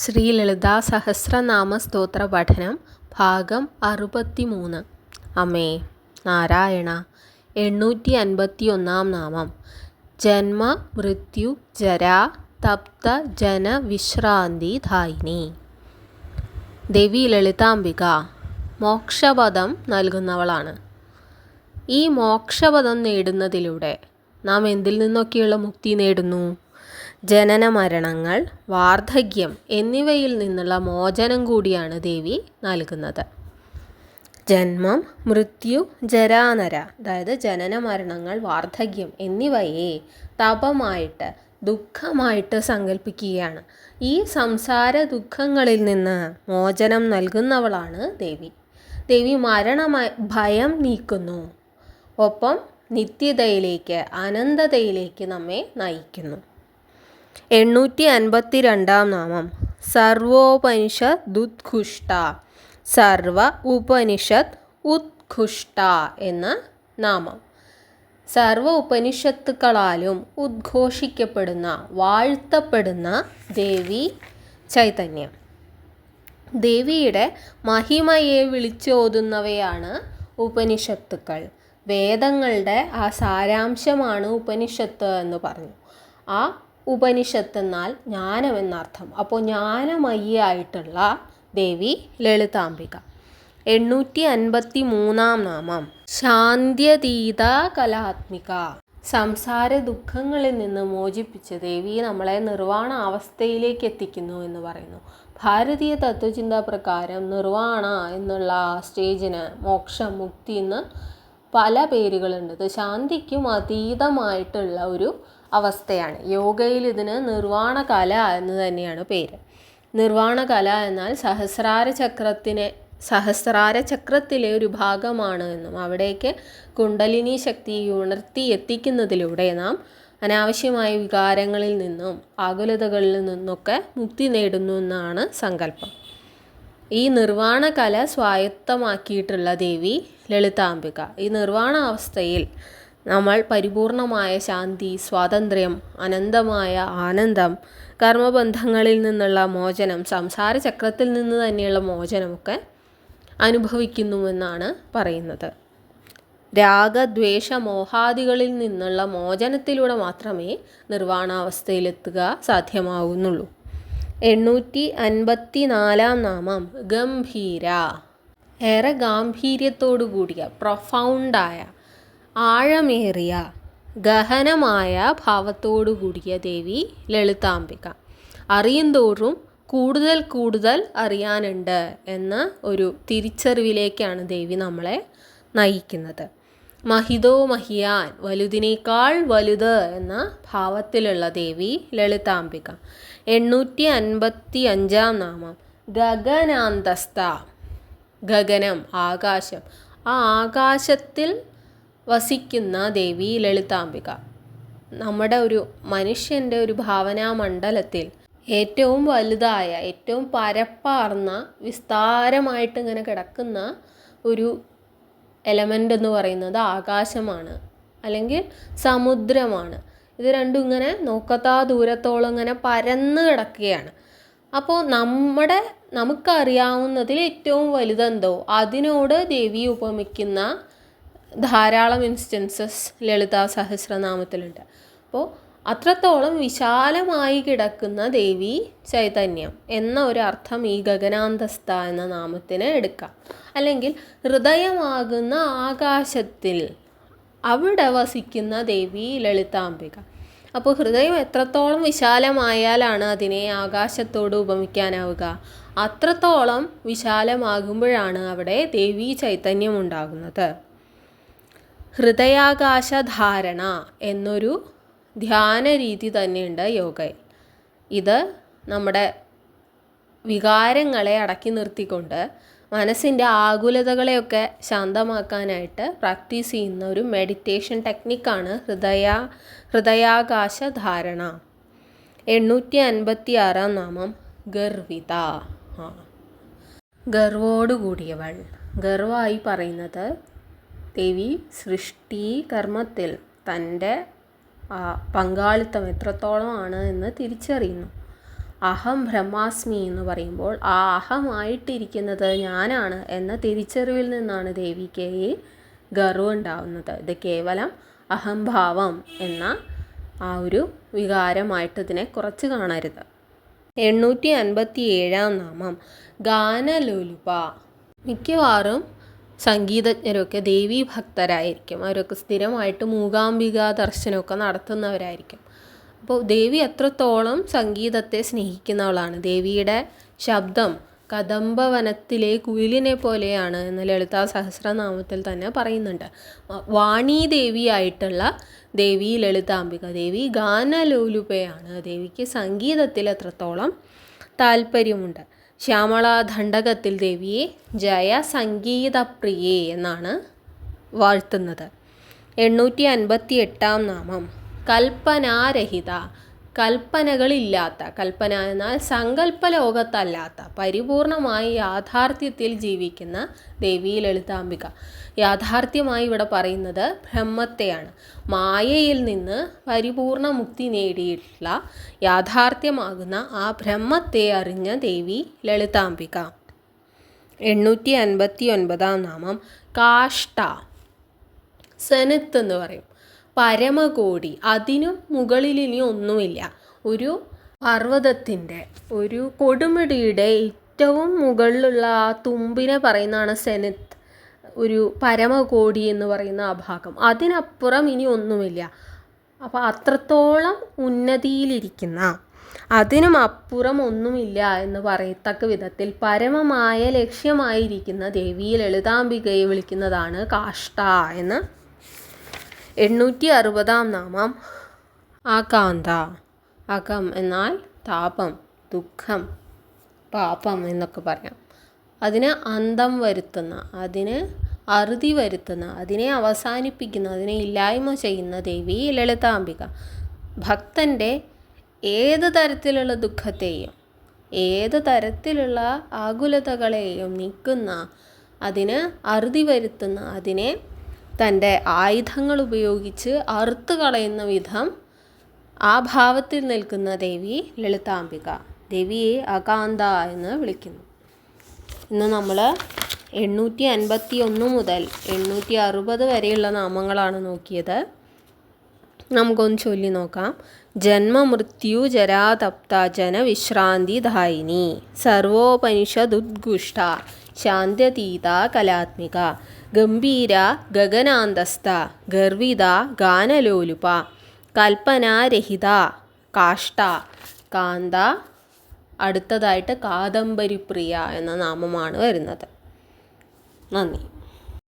ശ്രീ ലളിതാ സഹസ്രനാമ സ്തോത്ര പഠനം ഭാഗം 63. അമേ നാരായണ. 851 നാമം. ജന്മ മൃത്യു ജരാ തപ്ത ജന വിശ്രാന്തി ധായിനി. ദേവി ലളിതാംബിക മോക്ഷപദം നൽകുന്നവളാണ്. ഈ മോക്ഷപദം നേടുന്നതിലൂടെ നാം എന്തിൽ നിന്നൊക്കെയുള്ള മുക്തി നേടുന്നു? ജനന മരണങ്ങൾ, വാർദ്ധക്യം എന്നിവയിൽ നിന്നുള്ള മോചനം കൂടിയാണ് ദേവി നൽകുന്നത്. ജന്മം, മൃത്യു, ജരാനര, അതായത് ജനന മരണങ്ങൾ, വാർദ്ധക്യം എന്നിവയെ തപമായിട്ട് ദുഃഖമായിട്ട് സങ്കല്പിക്കുകയാണ്. ഈ സംസാര ദുഃഖങ്ങളിൽ നിന്ന് മോചനം നൽകുന്നവളാണ് ദേവി. ദേവി ഭയം നീക്കുന്നു, ഒപ്പം നിത്യതയിലേക്ക്, അനന്തതയിലേക്ക് നമ്മെ നയിക്കുന്നു. 852 നാമം. സർവോപനിഷദുദ്ഘുഷ്ട. സർവ ഉപനിഷത്ത് ഉദ്ഘുഷ്ട എന്ന നാമം. സർവ ഉപനിഷത്തുക്കളാലും ഉദ്ഘോഷിക്കപ്പെടുന്ന, വാഴ്ത്തപ്പെടുന്ന ദേവി ചൈതന്യം. ദേവിയുടെ മഹിമയെ വിളിച്ചോതുന്നവയാണ് ഉപനിഷത്തുക്കൾ. വേദങ്ങളുടെ ആ സാരാംശമാണ് ഉപനിഷത്ത് എന്ന് പറഞ്ഞു. ആ ഉപനിഷത്ത് എന്നാൽ ജ്ഞാനമെന്നർത്ഥം. അപ്പോൾ ജ്ഞാനമയിയായിട്ടുള്ള ദേവി ലളിതാംബിക. 853 നാമം. ശാന്ത്യതീത കലാത്മിക. സംസാര ദുഃഖങ്ങളിൽ നിന്ന് മോചിപ്പിച്ച് ദേവി നമ്മളെ നിർവാണ അവസ്ഥയിലേക്ക് എത്തിക്കുന്നു എന്ന് പറയുന്നു. ഭാരതീയ തത്വചിന്താ പ്രകാരം നിർവാണ എന്നുള്ള സ്റ്റേജിന് മോക്ഷം, മുക്തി എന്ന് പല പേരുകളുണ്ട്. ഇത് ശാന്തിക്കും അതീതമായിട്ടുള്ള ഒരു അവസ്ഥയാണ്. യോഗയിൽ ഇതിന് നിർവാണ കല എന്ന് തന്നെയാണ് പേര്. നിർവാണ കല എന്നാൽ സഹസ്രാര ചക്രത്തിലെ ഒരു ഭാഗമാണ് എന്നും അവിടേക്ക് കുണ്ടലിനി ശക്തി ഉണർത്തി എത്തിക്കുന്നതിലൂടെ നാം അനാവശ്യമായ വികാരങ്ങളിൽ നിന്നും ആകുലതകളിൽ നിന്നൊക്കെ മുക്തി നേടുന്നു എന്നാണ് സങ്കല്പം. ഈ നിർവാണ കല സ്വായത്തമാക്കിയിട്ടുള്ള ദേവി ലളിതാംബിക. ഈ നിർവാണ അവസ്ഥയിൽ നമ്മൾ പരിപൂർണമായ ശാന്തി, സ്വാതന്ത്ര്യം, അനന്തമായ ആനന്ദം, കർമ്മബന്ധങ്ങളിൽ നിന്നുള്ള മോചനം, സംസാര ചക്രത്തിൽ നിന്ന് തന്നെയുള്ള മോചനമൊക്കെ അനുഭവിക്കുന്നുവെന്നാണ് പറയുന്നത്. രാഗദ്വേഷ മോഹാദികളിൽ നിന്നുള്ള മോചനത്തിലൂടെ മാത്രമേ നിർവാണാവസ്ഥയിലെത്തുക സാധ്യമാവുന്നുള്ളൂ. 854 നാമം. ഗംഭീര. ഏറെ ഗാംഭീര്യത്തോടു കൂടിയ, പ്രൊഫൗണ്ടായ, ആഴമേറിയ, ഗഹനമായ ഭാവത്തോടു കൂടിയ ദേവി ലളിതാംബിക. അറിയുന്തോറും കൂടുതൽ കൂടുതൽ അറിയാനുണ്ട് എന്ന ഒരു തിരിച്ചറിവിലേക്കാണ് ദേവി നമ്മളെ നയിക്കുന്നത്. മഹിതോ മഹിയാൻ, വലുതിനേക്കാൾ വലുത് എന്ന ഭാവത്തിലുള്ള ദേവി ലളിതാംബിക. 855 നാമം. ഗഗനാന്തസ്ഥ. ഗഗനം, ആകാശം. ആ ആകാശത്തിൽ വസിക്കുന്ന ദേവി ലളിതാംബിക. നമ്മുടെ ഒരു മനുഷ്യൻ്റെ ഒരു ഭാവനാമണ്ഡലത്തിൽ ഏറ്റവും വലുതായ, ഏറ്റവും പരപ്പാർന്ന, വിസ്താരമായിട്ട് ഇങ്ങനെ കിടക്കുന്ന ഒരു എലമെൻ്റ് എന്ന് പറയുന്നത് ആകാശമാണ്, അല്ലെങ്കിൽ സമുദ്രമാണ്. ഇത് രണ്ടും ഇങ്ങനെ നോക്കത്താ ദൂരത്തോളം ഇങ്ങനെ പരന്ന് കിടക്കുകയാണ്. അപ്പോൾ നമുക്കറിയാവുന്നതിൽ ഏറ്റവും വലുതെന്തോ അതിനോട് ദേവി ഉപമിക്കുന്ന ധാരാളം ഇൻസ്റ്റൻസസ് ലളിതാ സഹസ്രനാമത്തിലുണ്ട്. അപ്പോൾ അത്രത്തോളം വിശാലമായി കിടക്കുന്ന ദേവി ചൈതന്യം എന്ന ഒരു അർത്ഥം ഈ ഗഗനാന്തസ്ഥ എന്ന നാമത്തിന് എടുക്കാം. അല്ലെങ്കിൽ ഹൃദയമാകുന്ന ആകാശത്തിൽ അവിടെ വസിക്കുന്ന ദേവി ലളിതാംബിക. അപ്പോൾ ഹൃദയം എത്രത്തോളം വിശാലമായാലാണ് അതിനെ ആകാശത്തോട് ഉപമിക്കാനാവുക? അത്രത്തോളം വിശാലമാകുമ്പോഴാണ് അവിടെ ദേവി ചൈതന്യം ഉണ്ടാകുന്നത്. ഹൃദയാകാശധാരണ എന്നൊരു ധ്യാന രീതി തന്നെയുണ്ട് യോഗയിൽ. ഇത് നമ്മുടെ വികാരങ്ങളെ അടക്കി നിർത്തിക്കൊണ്ട് മനസ്സിൻ്റെ ആകുലതകളെയൊക്കെ ശാന്തമാക്കാനായിട്ട് പ്രാക്ടീസ് ചെയ്യുന്ന ഒരു മെഡിറ്റേഷൻ ടെക്നിക്കാണ് ഹൃദയാകാശധാരണ. 856 നാമം. ഗർവിത. ഗർവോടുകൂടിയവൾ. ഗർവമായി പറയുന്നത് ദേവി സൃഷ്ടി കർമ്മത്തിൽ തൻ്റെ പങ്കാളിത്തം എത്രത്തോളമാണ് എന്ന് തിരിച്ചറിയുന്നു. അഹം ബ്രഹ്മാസ്മി എന്ന് പറയുമ്പോൾ ആ അഹമായിട്ടിരിക്കുന്നത് ഞാനാണ് എന്ന തിരിച്ചറിവിൽ നിന്നാണ് ദേവിക്ക് ഈ ഗർവം ഉണ്ടാവുന്നത്. ഇത് കേവലം അഹംഭാവം എന്ന ആ ഒരു വികാരമായിട്ട് ഇതിനെ കുറച്ച് കാണരുത്. 857 നാമം ഗാനലോലുപ. മിക്കവാറും സംഗീതജ്ഞരൊക്കെ ദേവീ ഭക്തരായിരിക്കും. അവരൊക്കെ സ്ഥിരമായിട്ട് മൂകാംബിക ദർശനമൊക്കെ നടത്തുന്നവരായിരിക്കും. അപ്പോൾ ദേവി എത്രത്തോളം സംഗീതത്തെ സ്നേഹിക്കുന്നവളാണ്. ദേവിയുടെ ശബ്ദം കദംബവനത്തിലെ കുയിലിനെ പോലെയാണ് എന്ന് ലളിതാ സഹസ്രനാമത്തിൽ തന്നെ പറയുന്നുണ്ട്. വാണീ ദേവിയായിട്ടുള്ള ദേവി ലളിതാംബിക ദേവി ഗാനലോലുപയാണ്. ദേവിക്ക് സംഗീതത്തിൽ എത്രത്തോളം താല്പര്യമുണ്ട്. ശ്യാമള ദണ്ഡകത്തിൽ ദേവിയെ ജയ സംഗീതപ്രിയേ എന്നാണ് വാഴ്ത്തുന്നത്. 858 നാമം കൽപ്പനാരഹിത. കൽപ്പനകളില്ലാത്ത, കൽപ്പന എന്നാൽ സങ്കല്പ ലോകത്തല്ലാത്ത, പരിപൂർണമായി യാഥാർത്ഥ്യത്തിൽ ജീവിക്കുന്ന ദേവി ലളിതാംബിക. യാഥാർത്ഥ്യമായി ഇവിടെ പറയുന്നത് ബ്രഹ്മത്തെയാണ്. മായയിൽ നിന്ന് പരിപൂർണ മുക്തി നേടിയിട്ടുള്ള യാഥാർത്ഥ്യമാകുന്ന ആ ബ്രഹ്മത്തെ അറിഞ്ഞ ദേവി ലളിതാംബിക. 859 നാമം കാഷ്ട. സെനത്ത് എന്ന് പറയും. പരമകോടി. അതിനും മുകളിൽ ഇനി ഒന്നുമില്ല. ഒരു പർവ്വതത്തിൻ്റെ, ഒരു കൊടുമുടിയുടെ ഏറ്റവും മുകളിലുള്ള ആ തുമ്പിനെ പറയുന്നതാണ് സെനത്ത്. ഒരു പരമകോടി എന്ന് പറയുന്ന ആ ഭാഗം. അതിനപ്പുറം ഇനി ഒന്നുമില്ല. അപ്പോൾ അത്രത്തോളം ഉന്നതിയിലിരിക്കുന്ന, അതിനും അപ്പുറം ഒന്നുമില്ല എന്ന് പറയത്തക്ക വിധത്തിൽ പരമമായ ലക്ഷ്യമായിരിക്കുന്ന ദേവി ലളിതാംബികയെ വിളിക്കുന്നതാണ് കാഷ്ട എന്ന്. 860 നാമം ആകാന്ത. അകം എന്നാൽ താപം, ദുഃഖം, പാപം എന്നൊക്കെ പറയാം. അതിന് അന്തം വരുത്തുന്ന, അതിന് അറുതി വരുത്തുന്ന, അതിനെ അവസാനിപ്പിക്കുന്ന, അതിനെ ഇല്ലായ്മ ചെയ്യുന്ന ദേവി ലളിതാംബിക. ഭക്തൻ്റെ ഏത് തരത്തിലുള്ള ദുഃഖത്തെയും ഏത് തരത്തിലുള്ള ആകുലതകളെയും നീക്കുന്ന, അതിന് അറുതി വരുത്തുന്ന, അതിനെ തൻ്റെ ആയുധങ്ങൾ ഉപയോഗിച്ച് അറുത്ത് കളയുന്ന വിധം ആ ഭാവത്തിൽ നിൽക്കുന്ന ദേവി ലളിതാംബിക. ദേവിയെ അകാന്ത എന്ന് വിളിക്കുന്നു. ഇന്ന് നമ്മൾ 851 മുതൽ 860 വരെയുള്ള നാമങ്ങളാണ് നോക്കിയത്. നമുക്കൊന്ന് ചൊല്ലി നോക്കാം. ജന്മമൃത്യു ജരാതപ്ത ജനവിശ്രാന്തിദായിനി സർവോപനിഷദുദ്ഘുഷ്ട ശാന്ത്യതീത കലാത്മിക ഗംഭീര ഗഗനാന്തസ്ഥ ഗർവിത ഗാനലോലുപ കൽപ്പനാരഹിത കാഷ്ട കാന്ത. അടുത്തതായിട്ട് കാദംബരിപ്രിയ എന്ന നാമമാണ് വരുന്നത്. നന്ദി.